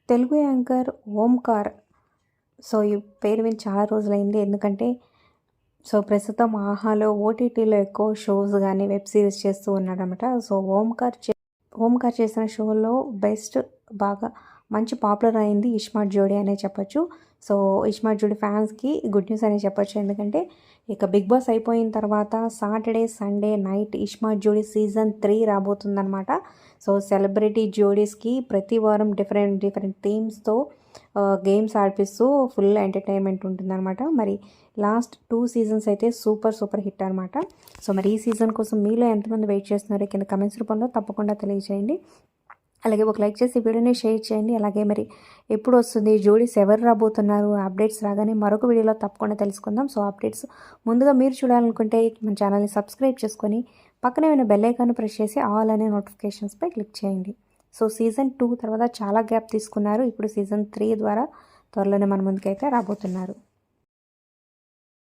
Telugu anchor Omkar. So, ఈ పేరు విని చాలా రోజులైంది. ఎందుకంటే ప్రస్తుతం ఆహాలో, ఓటీటీలో ఎక్కువ షోస్ గానీ, వెబ్ సిరీస్ చేస్తూ ఉన్నాడనమాట. సో, ఓంకార్ చేసిన షోలో బాగా మంచి పాపులర్ అయింది 'ఇస్మార్ట్ జోడీ' అనే చెప్పొచ్చు. సో, 'ఇస్మార్ట్ జోడీ' ఫ్యాన్స్‌కి గుడ్ న్యూస్ అనే చెప్పొచ్చు. ఎందుకంటే ఇక 'బిగ్ బాస్' అయిపోయిన తర్వాత సాటర్డే, సండే నైట్ 'ఇస్మార్ట్ జోడీ' సీజన్ 3 రాబోతుందనమాట. సో, సెలబ్రిటీ జోడీస్‌కి ప్రతి వారం డిఫరెంట్ థీమ్స్‌తో గేమ్స్ ఆడిపిస్తూ ఫుల్ ఎంటర్టైన్మెంట్ ఉంటుందన్నమాట. మరి లాస్ట్ 2 సీజన్స్ అయితే సూపర్ హిట్ అనమాట. సో, మరి ఈ సీజన్ కోసం మీలో ఎంతమంది వెయిట్ చేస్తున్నారో కింద కమెంట్స్ రూపంలో తప్పకుండా తెలియజేయండి. అలాగే ఒక లైక్ చేసి వీడియోని షేర్ చేయండి. అలాగే మరి ఎప్పుడు వస్తుంది, జోడీస్ ఎవరు రాబోతున్నారు, అప్డేట్స్ రాగానే మరొక వీడియోలో తప్పకుండా తెలుసుకుందాం. సో, అప్డేట్స్ ముందుగా మీరు చూడాలనుకుంటే మన ఛానల్ని సబ్స్క్రైబ్ చేసుకొని పక్కనే ఉన్న బెల్ ఐకాన్ ప్రెస్ చేసి ఆల్ అనే నోటిఫికేషన్స్పై క్లిక్ చేయండి. సో, సీజన్ 2 తర్వాత చాలా గ్యాప్ తీసుకున్నారు. ఇప్పుడు సీజన్ 3 ద్వారా త్వరలోనే మన ముందుకైతే రాబోతున్నారు.